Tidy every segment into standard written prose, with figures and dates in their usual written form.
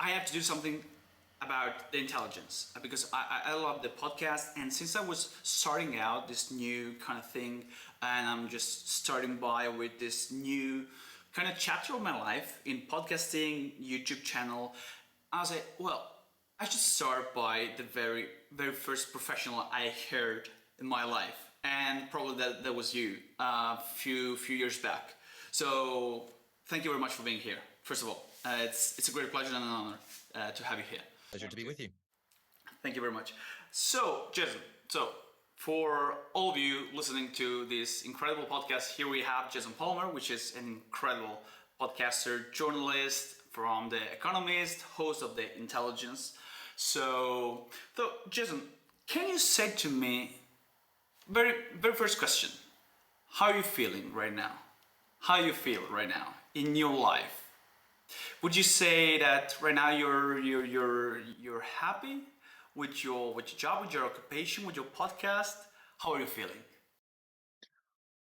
I have to do something about the intelligence because I love the podcast. And since I was starting out this new kind of thing, and I'm just starting by with this new kind of chapter of my life in podcasting, YouTube channel, I was like, well, I should start by the very first professional I heard in my life, and probably that was you a few years back. So thank you very much for being here. First of all, it's a great pleasure and an honor to have you here. Pleasure to be with you. Thank you very much. So, Jason, for all of you listening to this incredible podcast, here we have Jason Palmer, which is an incredible podcaster, journalist from the Economist, host of the Intelligence. So Jason, can you say to me, very first question, how are you feeling right now? How you feel right now in your life? Would you say that right now you're happy with your job, with your occupation, with your podcast? How are you feeling?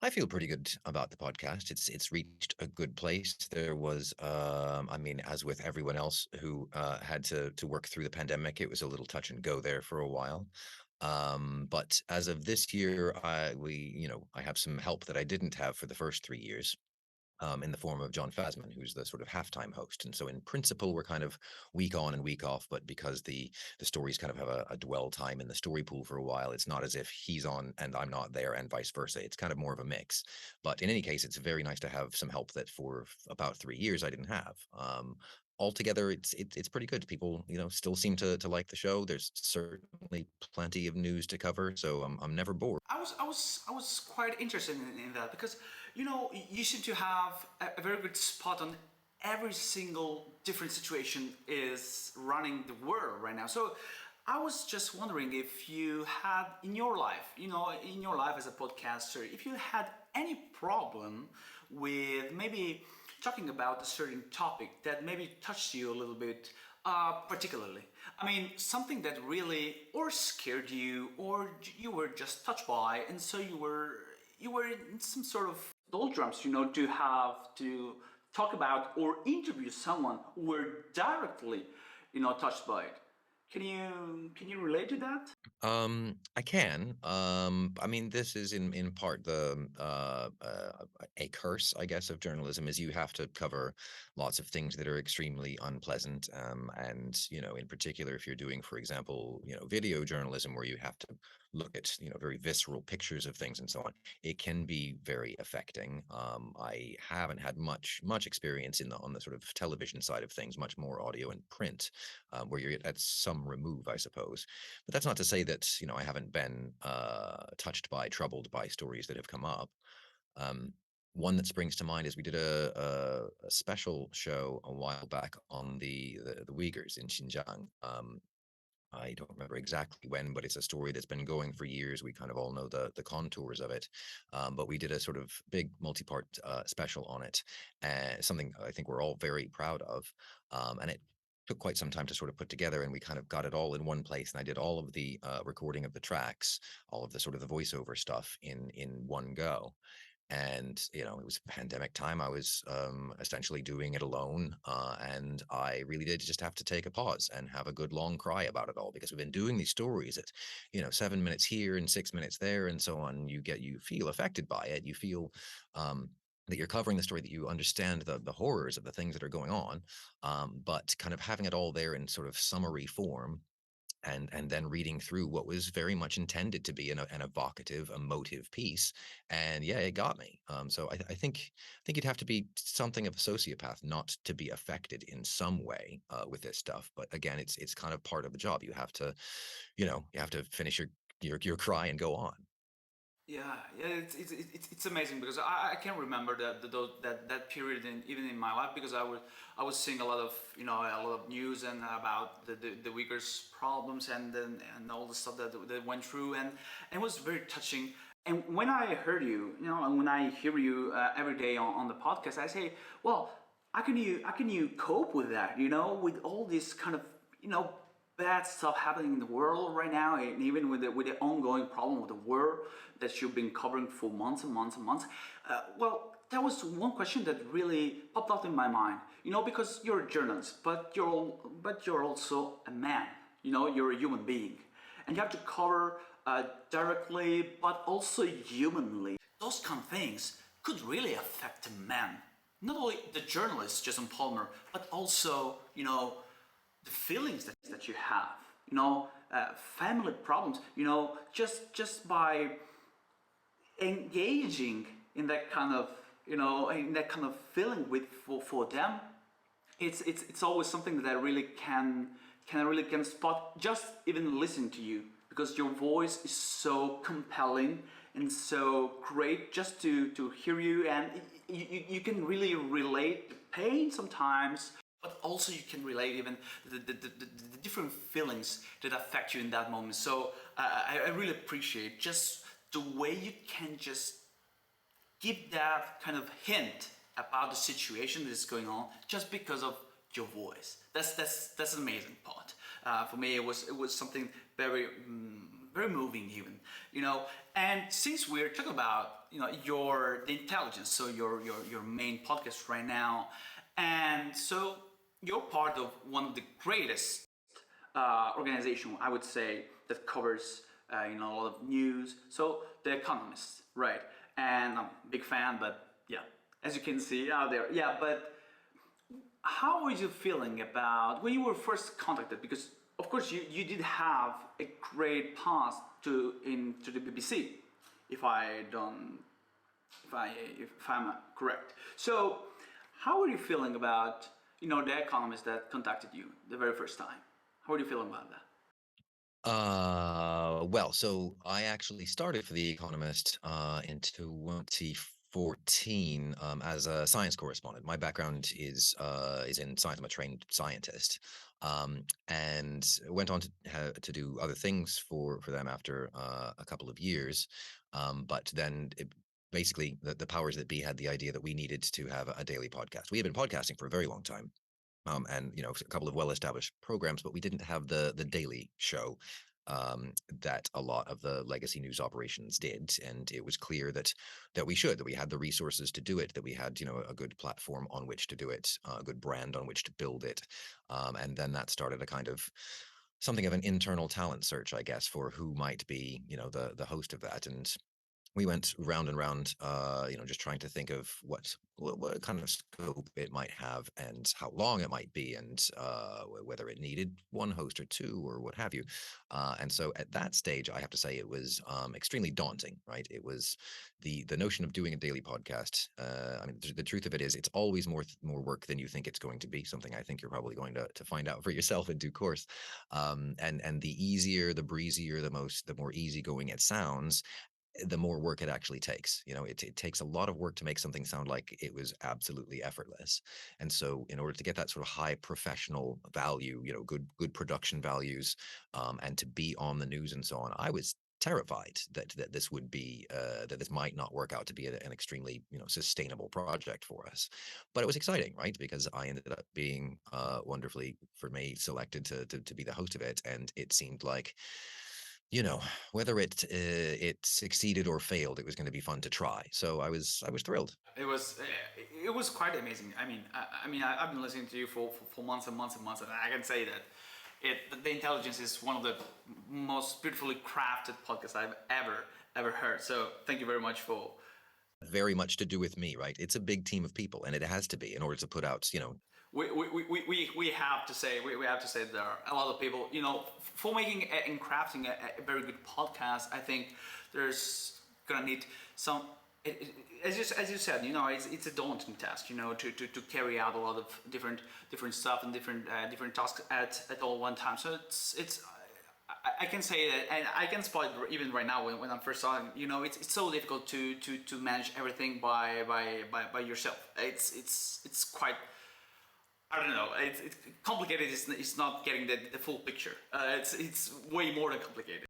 I feel pretty good about the podcast. It's reached a good place. There was, I mean, as with everyone else who had to work through the pandemic, it was a little touch and go there for a while. But as of this year, I have some help that I didn't have for the first 3 years. In the form of John Fasman, who's the sort of halftime host. And so in principle, we're kind of week on and week off, but because the stories kind of have a dwell time in the story pool for a while, it's not as if he's on and I'm not there and vice versa. It's kind of more of a mix. But in any case, it's very nice to have some help that for about 3 years I didn't have. Altogether, it's pretty good. People, still seem to like the show. There's certainly plenty of news to cover, so I'm never bored. I was quite interested in that because you seem to have a very good spot on every single different situation is running the world right now. So I was just wondering if you had in your life, in your life as a podcaster, if you had any problem with maybe talking about a certain topic that maybe touched you a little bit particularly. I mean, something that really or scared you or you were just touched by, and so you were in some sort of doldrums, to have to talk about or interview someone who were directly, touched by it. Can you relate to that? I can. I mean, this is in part a curse, I guess, of journalism is you have to cover lots of things that are extremely unpleasant. And in particular, if you're doing, for example, video journalism where you have to look at very visceral pictures of things and so on, it can be very affecting. I haven't had much experience on the sort of television side of things, much more audio and print, where you're at some remove, I suppose. But that's not to say that I haven't been touched by, troubled by stories that have come up. Um, One that springs to mind is we did a special show a while back on the Uyghurs in Xinjiang. I don't remember exactly when, but it's a story that's been going for years. We kind of all know the contours of it, but we did a sort of big multi-part special on it, and something I think we're all very proud of. And it took quite some time to sort of put together, and we kind of got it all in one place. And I did all of the recording of the tracks, all of the sort of the voiceover stuff in one go. And it was pandemic time. I was essentially doing it alone, and I really did just have to take a pause and have a good long cry about it all, because we've been doing these stories at 7 minutes here and 6 minutes there and so on. You feel affected by it. You feel that you're covering the story, that you understand the horrors of the things that are going on, but kind of having it all there in sort of summary form, and then reading through what was very much intended to be an evocative, emotive piece. And yeah, it got me. So I think you'd have to be something of a sociopath not to be affected in some way with this stuff. But again, it's kind of part of the job. You have to finish your cry and go on. Yeah, it's amazing because I can remember that period even in my life because I was seeing a lot of a lot of news and about the Uyghurs problems and all the stuff that they went through, and it was very touching. And when I heard you, and when I hear you every day on the podcast, I say, well, how can you cope with that? With all this kind of bad stuff happening in the world right now, and even with the ongoing problem with the war that you've been covering for months and months and months. Well, There was one question that really popped out in my mind. Because you're a journalist, but you're also a man. You're a human being, and you have to cover directly, but also humanly. Those kind of things could really affect a man. Not only the journalist Jason Palmer, but also the feelings that you have. Family problems. Just by engaging in that kind of feeling with for them, it's always something that I really can spot just even listening to you, because your voice is so compelling and so great just to hear you, and you can really relate the pain sometimes, but also you can relate even the different feelings that affect you in that moment. So I really appreciate just the way you can just give that kind of hint about the situation that is going on just because of your voice. That's an amazing part. For me, it was something very very moving even. And since we're talking about the intelligence, so your main podcast right now, and so you're part of one of the greatest organization, I would say, that covers a lot of news. So the Economist, right? And I'm a big fan, but yeah, as you can see out there, yeah. But how were you feeling about when you were first contacted? Because of course you did have a great pass into the BBC, if I don't if I'm correct. So how were you feeling about the Economist that contacted you the very first time? How are you feeling about that? Well, so I actually started for The Economist in 2014 as a science correspondent. My background is in science. I'm a trained scientist, and went on to do other things for them after a couple of years. But then basically the powers that be had the idea that we needed to have a daily podcast. We had been podcasting for a very long time, and a couple of well-established programs, but we didn't have the daily show that a lot of the legacy news operations did, and it was clear that we had the resources to do it, that we had a good platform on which to do it, a good brand on which to build it, and then that started a kind of something of an internal talent search, I guess, for who might be the host of that. And we went round and round, just trying to think of what kind of scope it might have and how long it might be, and whether it needed one host or two or what have you. And so at that stage, I have to say it was extremely daunting, right? It was the notion of doing a daily podcast. I mean, the truth of it is, it's always more work than you think it's going to be. Something I think you're probably going to find out for yourself in due course. And the easier, the breezier, the more easygoing it sounds, the more work it actually takes. It takes a lot of work to make something sound like it was absolutely effortless. And so in order to get that sort of high professional value, good production values, and to be on the news and so on, I was terrified that this would be that this might not work out to be an extremely sustainable project for us. But it was exciting, right? Because I ended up being wonderfully, for me, selected to be the host of it, and it seemed like, whether it succeeded or failed, it was going to be fun to try. So I was thrilled. It was quite amazing. I've been listening to you for months and months and months, and I can say that the intelligence is one of the most beautifully crafted podcasts I've ever heard. So thank you very much for. Very much to do with me, right? It's a big team of people, and it has to be in order to put out, We have to say we have to say there are a lot of people for making and crafting a very good podcast. I think there's gonna need some as you said, it's a daunting task, to carry out a lot of different stuff and different tasks at all one time. So it's I can say that, and I can spot it even right now when I'm first starting. It's so difficult to manage everything by yourself. It's quite, I don't know. It's complicated. It's not getting the full picture. It's way more than complicated.